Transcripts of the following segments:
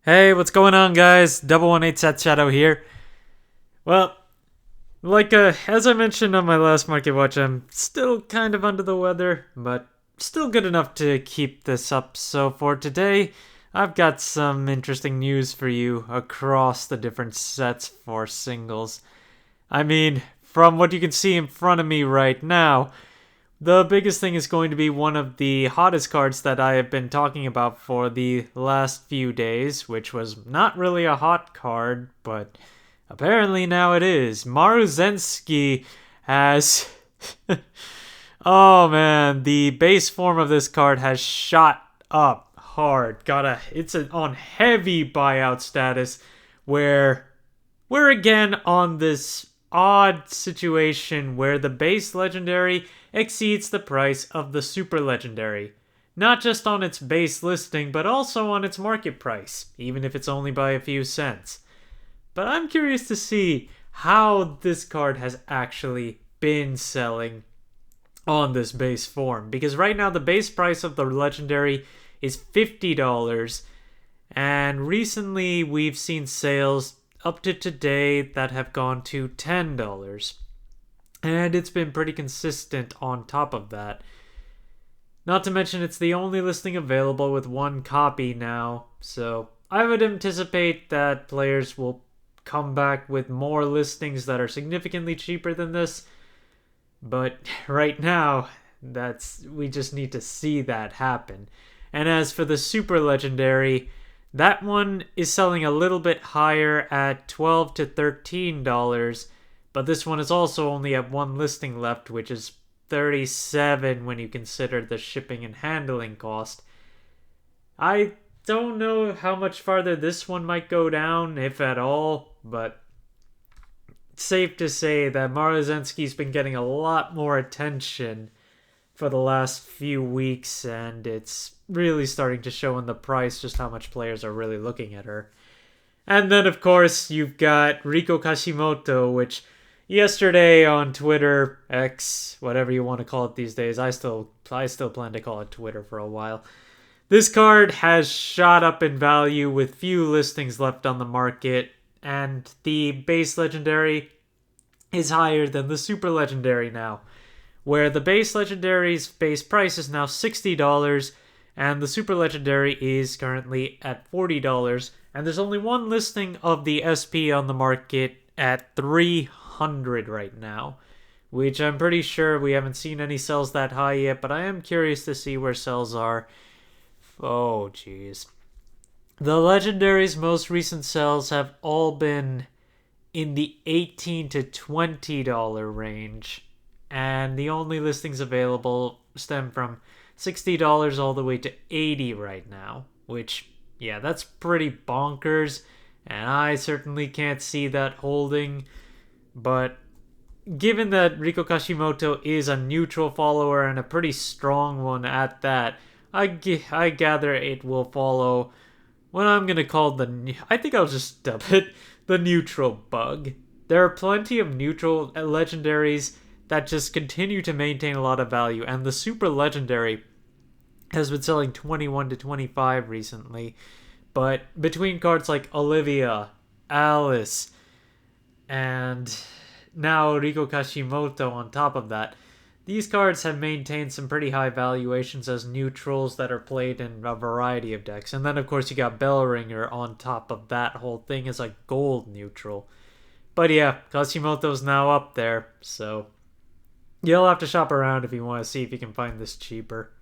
Hey, what's going on, guys? Double 18 Set Shadow here. Well, as I mentioned on my last Market Watch, I'm still kind of under the weather, but still good enough to keep this up. So for today, I've got some interesting news for you across the different sets for singles. I mean, from what you can see in front of me right now, the biggest thing is going to be one of the hottest cards that I have been talking about for the last few days, which was not really a hot card, but apparently now it is. Maru Zensi has... oh man, the base form of this card has shot up hard. On heavy buyout status where we're again on this odd situation where the base legendary exceeds the price of the super legendary. Not just on its base listing, but also on its market price, even if it's only by a few cents. But I'm curious to see how this card has actually been selling on this base form, because right now the base price of the legendary is $50, and recently we've seen sales up to today that have gone to $10. And it's been pretty consistent on top of that. Not to mention it's the only listing available with one copy now, so I would anticipate that players will come back with more listings that are significantly cheaper than this. But right now, we just need to see that happen. And as for the super legendary, that one is selling a little bit higher at $12 to $13, but this one is also only at one listing left, which is $37 when you consider the shipping and handling cost. I don't know how much farther this one might go down, if at all, but it's safe to say that Maru Zensi's been getting a lot more attention for the last few weeks, and it's really starting to show in the price just how much players are really looking at her. And then, of course, you've got Ricokashimoto, which yesterday on Twitter, X, whatever you want to call it these days, I still plan to call it Twitter for a while. This card has shot up in value with few listings left on the market, and the base legendary is higher than the super legendary now, where the base legendary's base price is now $60, and the super legendary is currently at $40, and there's only one listing of the SP on the market at $300 right now, which I'm pretty sure we haven't seen any sales that high yet, but I am curious to see where sales are. Oh, jeez. The legendary's most recent sales have all been in the $18 to $20 range, and the only listings available stem from $60 all the way to $80 right now, which, yeah, that's pretty bonkers, and I certainly can't see that holding. But given that Ricokashimoto is a neutral follower and a pretty strong one at that, I gather it will follow what I'm going to call I think I'll just dub it the neutral bug. There are plenty of neutral legendaries that just continue to maintain a lot of value, and the super legendary has been selling 21 to 25 recently. But between cards like Olivia, Alice, and now Ricokashimoto on top of that, these cards have maintained some pretty high valuations as neutrals that are played in a variety of decks. And then, of course, you got Bellringer on top of that whole thing as a gold neutral. But yeah, Kashimoto's now up there, so you'll have to shop around if you want to see if you can find this cheaper.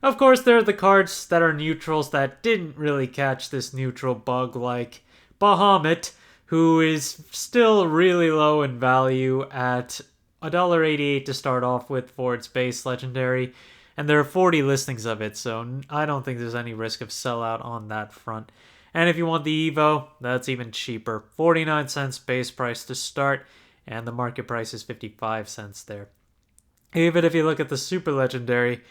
Of course, there are the cards that are neutrals that didn't really catch this neutral bug, like Bahamut, who is still really low in value at $1.88 to start off with for its base legendary, and there are 40 listings of it, so I don't think there's any risk of sellout on that front. And if you want the Evo, that's even cheaper. 49 cents base price to start, and the market price is 55 cents there. Even if you look at the super legendary,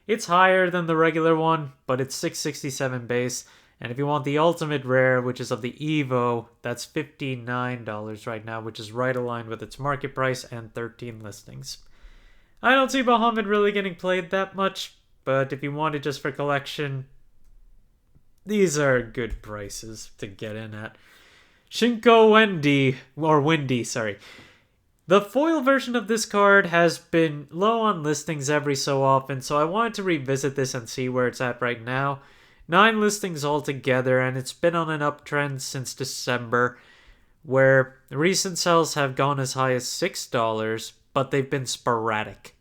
it's higher than the regular one, but it's $6.67 base. And if you want the ultimate rare, which is of the Evo, that's $59 right now, which is right aligned with its market price and 13 listings. I don't see Bahamut really getting played that much, but if you want it just for collection, these are good prices to get in at. Shinko Wendy, or Wendy, sorry. The foil version of this card has been low on listings every so often, so I wanted to revisit this and see where it's at right now. 9 listings altogether, and it's been on an uptrend since December, where recent sales have gone as high as $6, but they've been sporadic.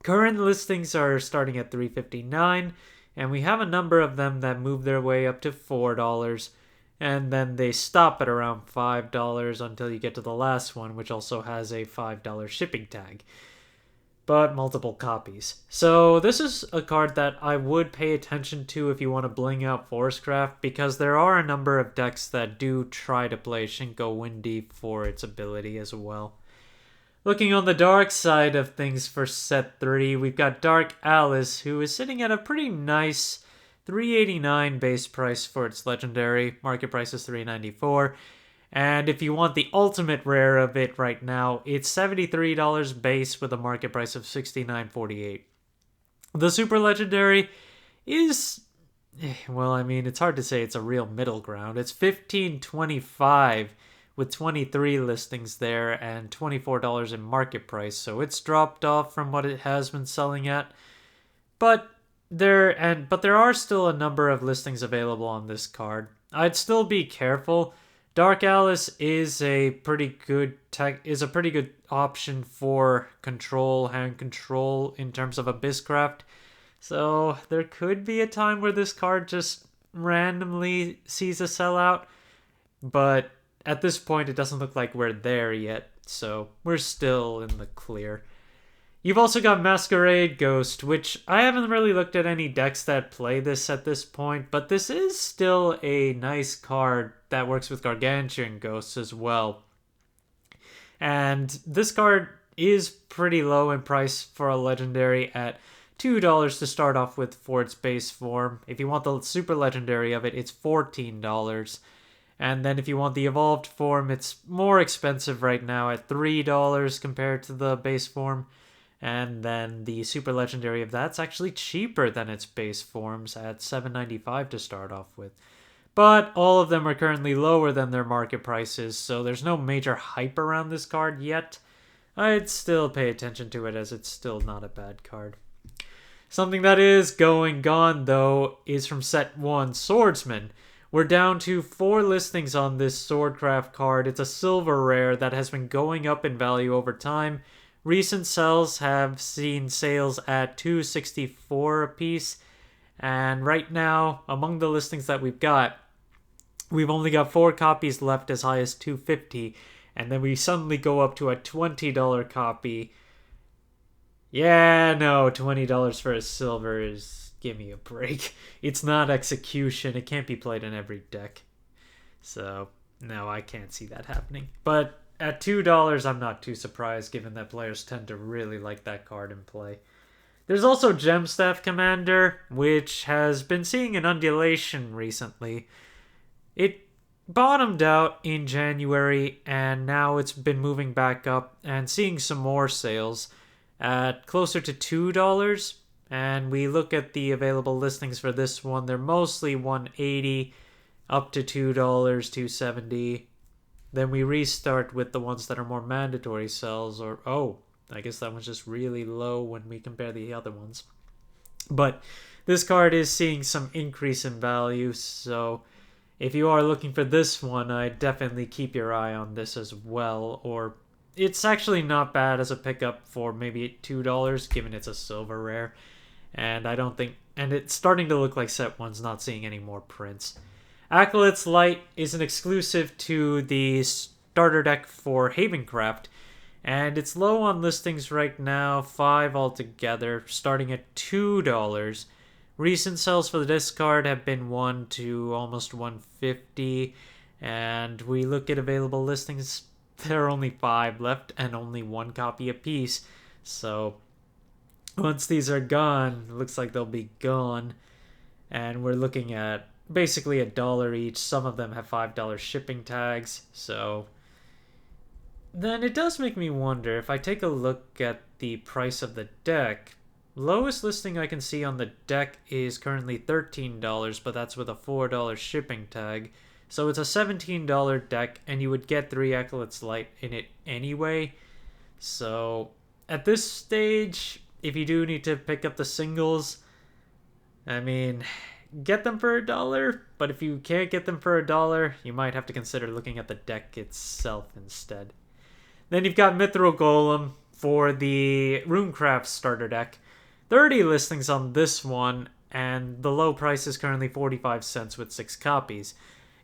Current listings are starting at $3.59, and we have a number of them that move their way up to $4, and then they stop at around $5 until you get to the last one, which also has a $5 shipping tag, but multiple copies. So this is a card that I would pay attention to if you want to bling out Swordcraft, because there are a number of decks that do try to play Shinko Wendy for its ability as well. Looking on the dark side of things for set 3, we've got Dark Alice, who is sitting at a pretty nice $3.89 base price for its legendary. Market price is $3.94. And if you want the ultimate rare of it right now, it's $73 base with a market price of $69.48. The super legendary is, well, I mean, it's hard to say it's a real middle ground. It's $15.25 with 23 listings there and $24 in market price, so it's dropped off from what it has been selling at. But there are still a number of listings available on this card. I'd still be careful. Dark Alice is a pretty good option for hand control in terms of Abysscraft. So there could be a time where this card just randomly sees a sellout, but at this point it doesn't look like we're there yet, so we're still in the clear. You've also got Masquerade Ghost, which I haven't really looked at any decks that play this at this point, but this is still a nice card that works with Gargantuan Ghosts as well. And this card is pretty low in price for a legendary at $2 to start off with for its base form. If you want the super legendary of it, it's $14. And then if you want the evolved form, it's more expensive right now at $3 compared to the base form. And then the super legendary of that's actually cheaper than its base forms at $7.95 to start off with. But all of them are currently lower than their market prices, so there's no major hype around this card yet. I'd still pay attention to it as it's still not a bad card. Something that is gone though is from set 1, Swordsman. We're down to 4 listings on this Swordcraft card. It's a silver rare that has been going up in value over time. Recent sales have seen sales at $2.64 a piece, and right now, among the listings that we've only got 4 copies left as high as $2.50, and then we suddenly go up to a $20 copy. Yeah, no, $20 for a silver is, give me a break. It's not execution, it can't be played in every deck. So, no, I can't see that happening. But at $2, I'm not too surprised, given that players tend to really like that card in play. There's also Gemstaff Commander, which has been seeing an undulation recently. It bottomed out in January, and now it's been moving back up and seeing some more sales at closer to $2. And we look at the available listings for this one. They're mostly $180 up to $2, $270. Then we restart with the ones that are more mandatory sells, or, oh, I guess that one's just really low when we compare the other ones. But this card is seeing some increase in value, so if you are looking for this one, I'd definitely keep your eye on this as well. Or it's actually not bad as a pickup for maybe $2, given it's a silver rare. And it's starting to look like set 1's not seeing any more prints. Acolyte's Light is an exclusive to the starter deck for Havencraft, and it's low on listings right now, 5 altogether, starting at $2. Recent sales for this card have been $1 to almost $150, and we look at available listings, there are only 5 left and only 1 copy apiece, so once these are gone, it looks like they'll be gone, and we're looking at basically $1 each. Some of them have $5 shipping tags, so then it does make me wonder, if I take a look at the price of the deck, lowest listing I can see on the deck is currently $13, but that's with a $4 shipping tag. So it's a $17 deck, and you would get 3 Acolytes Light in it anyway. So at this stage, if you do need to pick up the singles, I mean, get them for $1, but if you can't get them for $1, you might have to consider looking at the deck itself instead. Then you've got Mithril Golem for the Runecraft starter deck. 30 listings on this one, and the low price is currently 45 cents with 6 copies.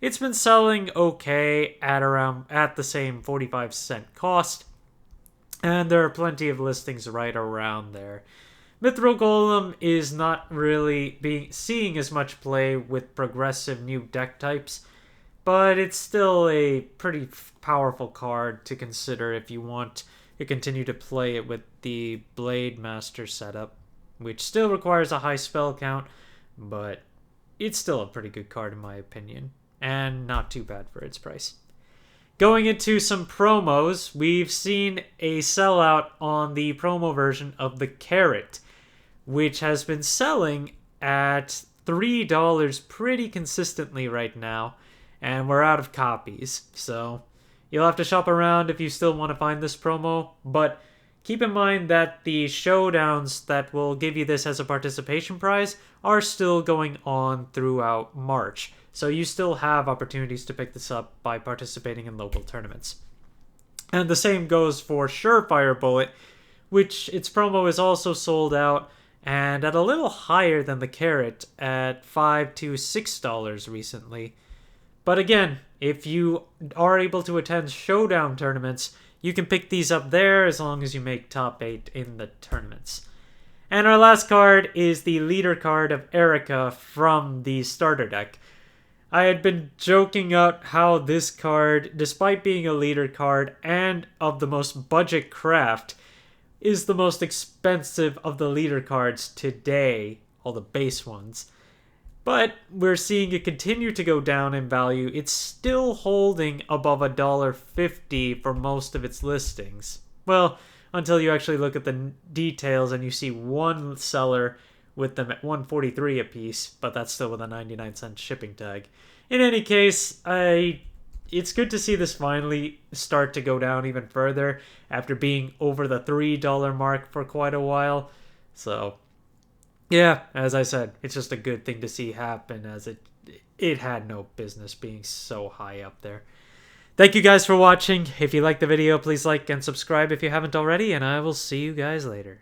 It's been selling okay at the same 45-cent cost, and there are plenty of listings right around there. Mithril Golem is not really seeing as much play with progressive new deck types, but it's still a pretty powerful card to consider if you want to continue to play it with the Blade Master setup, which still requires a high spell count, but it's still a pretty good card in my opinion, and not too bad for its price. Going into some promos, we've seen a sellout on the promo version of the Carrot, which has been selling at $3 pretty consistently right now, and we're out of copies, so you'll have to shop around if you still want to find this promo, but keep in mind that the showdowns that will give you this as a participation prize are still going on throughout March, so you still have opportunities to pick this up by participating in local tournaments. And the same goes for Surefire Bullet, which its promo is also sold out, and at a little higher than the Carrot at $5 to $6 recently. But again, if you are able to attend showdown tournaments, you can pick these up there as long as you make top 8 in the tournaments. And our last card is the leader card of Erica from the starter deck. I had been joking out how this card, despite being a leader card and of the most budget craft, is the most expensive of the leader cards today, all the base ones. But we're seeing it continue to go down in value. It's still holding above $1.50 for most of its listings. Well, until you actually look at the details and you see one seller with them at $1.43 a piece, but that's still with a 99-cent shipping tag. In any case, it's good to see this finally start to go down even further after being over the $3 mark for quite a while. So yeah, as I said, it's just a good thing to see happen, as it had no business being so high up there. Thank you guys for watching. If you liked the video, please like and subscribe if you haven't already, and I will see you guys later.